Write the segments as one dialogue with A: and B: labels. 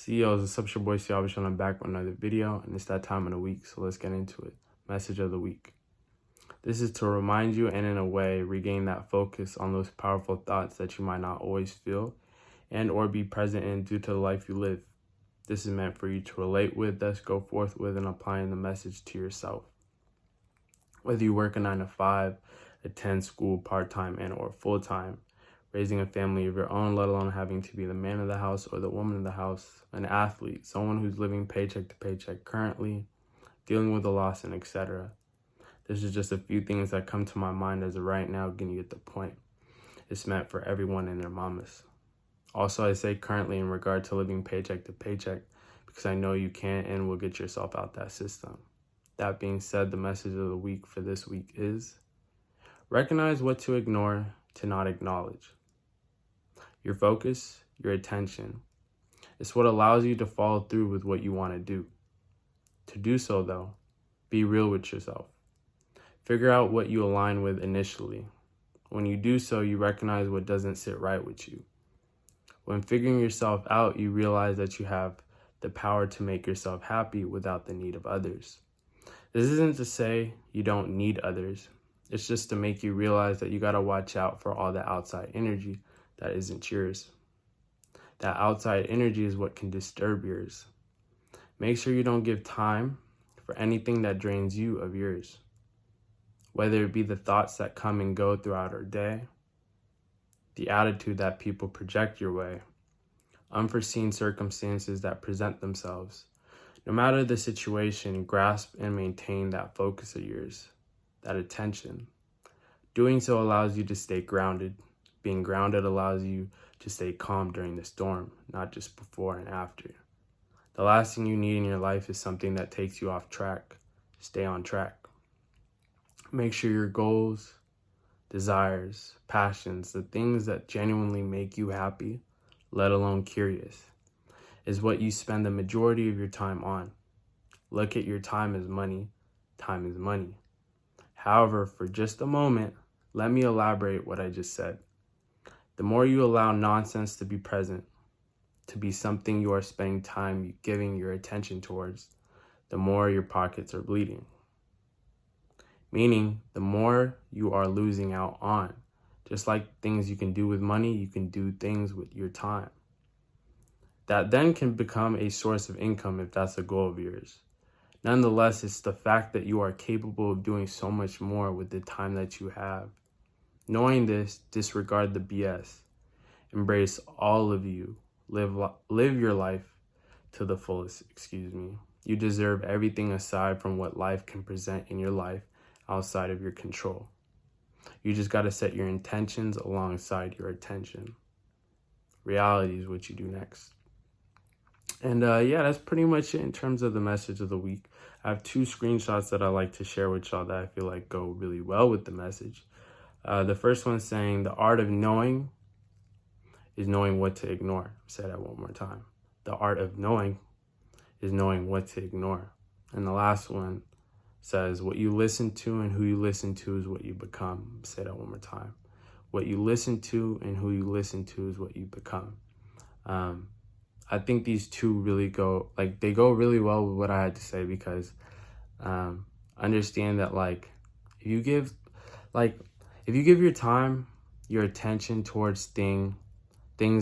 A: CEOs, it's up your boy Siavish, and I'm back with another video, and it's that time of the week, so let's get into it. Message of the week. This is to remind you and in a way regain that focus on those powerful thoughts that you might not always feel and or be present in due to the life you live. This is meant for you to relate with, thus go forth with and applying the message to yourself. Whether you work a 9 to 5, attend school part-time and or full-time, raising a family of your own, let alone having to be the man of the house or the woman of the house, an athlete, someone who's living paycheck to paycheck currently, dealing with a loss, and etc. This is just a few things that come to my mind as of right now, getting you get the point. It's meant for everyone and their mamas. Also, I say currently in regard to living paycheck to paycheck because I know you can and will get yourself out that system. That being said, the message of the week for this week is recognize what to ignore to not acknowledge. Your focus, your attention, is what allows you to follow through with what you want to do. To do so, though, be real with yourself. Figure out what you align with initially. When you do so, you recognize what doesn't sit right with you. When figuring yourself out, you realize that you have the power to make yourself happy without the need of others. This isn't to say you don't need others. It's just to make you realize that you got to watch out for all the outside energy that isn't yours. That outside energy is what can disturb yours. Make sure you don't give time for anything that drains you of yours. Whether it be the thoughts that come and go throughout our day, the attitude that people project your way, unforeseen circumstances that present themselves. No matter the situation, grasp and maintain that focus of yours, that attention. Doing so allows you to stay grounded. Being grounded allows you to stay calm during the storm, not just before and after. The last thing you need in your life is something that takes you off track. Stay on track. Make sure your goals, desires, passions, the things that genuinely make you happy, let alone curious, is what you spend the majority of your time on. Look at your time as money. Time is money. However, for just a moment, let me elaborate what I just said. The more you allow nonsense to be present, to be something you are spending time giving your attention towards, the more your pockets are bleeding. Meaning, the more you are losing out on. Just like things you can do with money, you can do things with your time. That then can become a source of income if that's a goal of yours. Nonetheless, it's the fact that you are capable of doing so much more with the time that you have. Knowing this, disregard the BS. Embrace all of you. Live your life to the fullest, You deserve everything aside from what life can present in your life outside of your control. You just got to set your intentions alongside your attention. Reality is what you do next. And that's pretty much it in terms of the message of the week. I have 2 screenshots that I like to share with y'all that I feel like go really well with the message. The first one saying the art of knowing is knowing what to ignore. I'll say that one more time. The art of knowing is knowing what to ignore. And the last one says what you listen to and who you listen to is what you become. I'll say that one more time. What you listen to and who you listen to is what you become. I think these 2 really go really well with what I had to say because understand that if you give your time, your attention towards things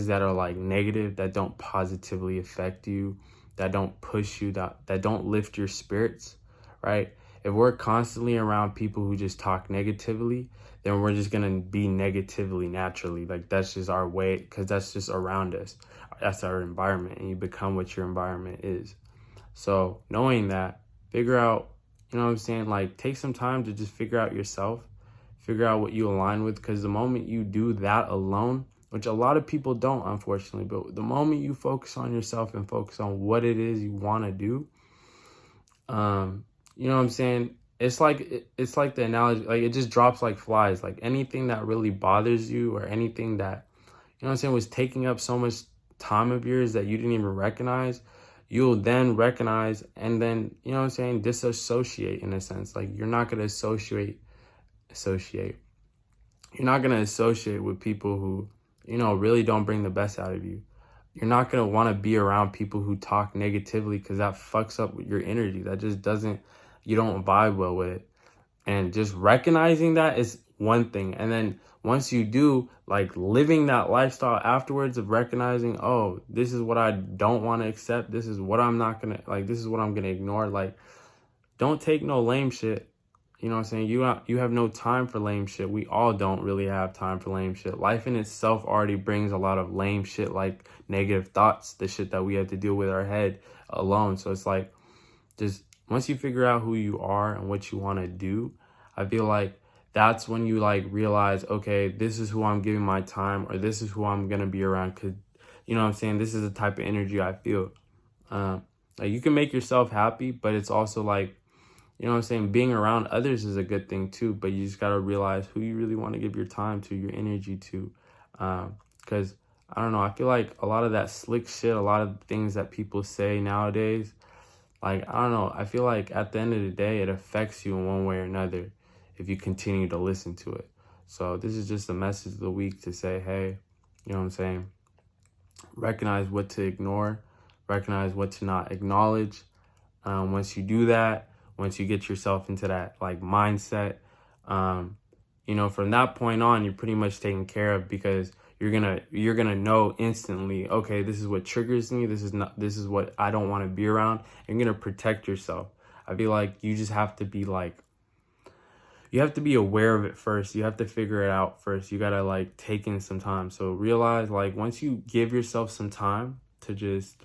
A: that are negative, that don't positively affect you, that don't push you, that don't lift your spirits, right? If we're constantly around people who just talk negatively, then we're just gonna be negatively naturally. That's just our way, because that's just around us. That's our environment, and you become what your environment is. So knowing that, figure out, take some time to just figure out yourself, figure out what you align with, because the moment you do that alone, which a lot of people don't, unfortunately, but the moment you focus on yourself and focus on what it is you want to do, it's like the analogy, it just drops like flies. Anything that really bothers you or anything that, was taking up so much time of yours that you didn't even recognize, you'll then recognize and then, disassociate in a sense. You're not going to associate. You're not going to associate with people who, really don't bring the best out of you. you're not going to want to be around people who talk negatively, because that fucks up your energy. That just doesn't, you don't vibe well with it. And just recognizing that is one thing. And then once you do, like, living that lifestyle afterwards of recognizing, oh, this is what I don't want to accept. This is what I'm not going to, like, this is what I'm going to ignore. Like, don't take no lame shit. You know what I'm saying? You have no time for lame shit. We all don't really have time for lame shit. Life in itself already brings a lot of lame shit, like negative thoughts, the shit that we have to deal with our head alone. So it's like, just once you figure out who you are and what you want to do, I feel like that's when you like realize, okay, this is who I'm giving my time, or this is who I'm going to be around. Cause you know what I'm saying? This is the type of energy I feel. Like, you can make yourself happy, but it's also like, you know what I'm saying? Being around others is a good thing too, but you just got to realize who you really want to give your time to, your energy to. Because, I don't know, I feel like a lot of that slick shit, a lot of things that people say nowadays, like, I don't know, I feel like at the end of the day, it affects you in one way or another if you continue to listen to it. So this is just a message of the week to say, hey, you know what I'm saying? Recognize what to ignore, recognize what to not acknowledge. Once you do that, once you get yourself into that like mindset, you know, from that point on, you're pretty much taken care of, because you're gonna know instantly, okay, this is what triggers me, this is what I don't want to be around. You're gonna protect yourself. I feel like you just have to be like, you have to be aware of it first. You have to figure it out first. You gotta like take in some time. So realize, like, once you give yourself some time to just,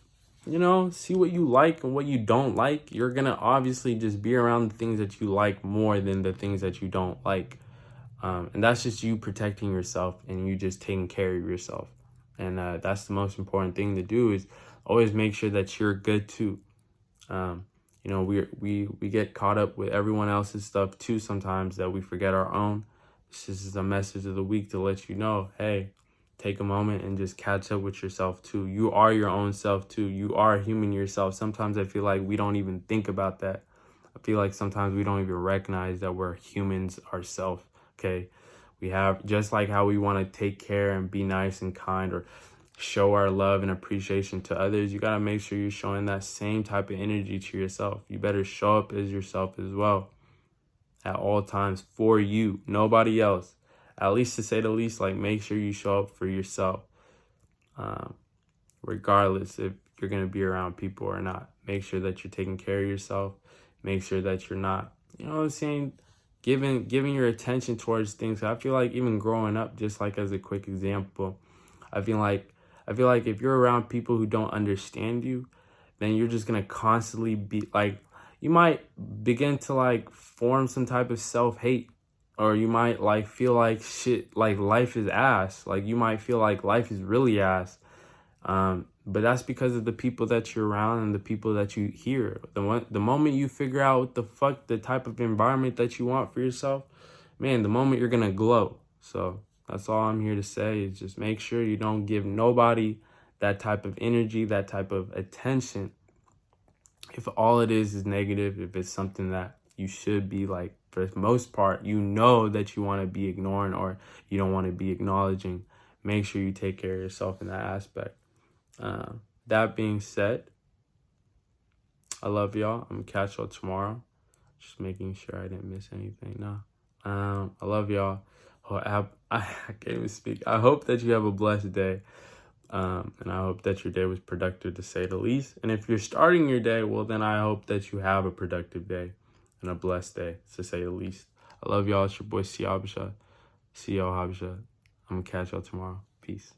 A: you know, see what you like and what you don't like, you're gonna obviously just be around the things that you like more than the things that you don't like. And that's just you protecting yourself and you just taking care of yourself. And that's the most important thing to do, is always make sure that you're good too. You know, we get caught up with everyone else's stuff too sometimes, that we forget our own. This is a message of the week to let you know, hey, take a moment and just catch up with yourself too. You are your own self too. You are a human yourself. Sometimes I feel like we don't even think about that. I feel like sometimes we don't even recognize that we're humans ourselves, okay? We have, just like how we want to take care and be nice and kind, or show our love and appreciation to others, you got to make sure you're showing that same type of energy to yourself. You better show up as yourself as well at all times, for you, nobody else. At least, to say the least, like, make sure you show up for yourself, regardless if you're going to be around people or not. Make sure that you're taking care of yourself. Make sure that you're not, you know what I'm saying, giving your attention towards things. I feel like even growing up, just like as a quick example, I feel like if you're around people who don't understand you, then you're just gonna constantly be like, you might begin to like form some type of self-hate, or you might like feel like shit, like life is ass. Like, you might feel like life is really ass. But that's because of the people that you're around and the people that you hear. The moment you figure out what the fuck, the type of environment that you want for yourself, man, the moment you're gonna glow. So that's all I'm here to say, is just make sure you don't give nobody that type of energy, that type of attention. If all it is negative, if it's something that you should be like, for the most part, you know that you want to be ignoring, or you don't want to be acknowledging, make sure you take care of yourself in that aspect. That being said, I love y'all. I'm gonna catch y'all tomorrow. Just making sure I didn't miss anything. No. I love y'all. I can't even speak. I hope that you have a blessed day. And I hope that your day was productive, to say the least. And if you're starting your day, well, then I hope that you have a productive day and a blessed day, to say the least. I love y'all. It's your boy, Siabasha. See y'all, Habasha. I'm gonna catch y'all tomorrow. Peace.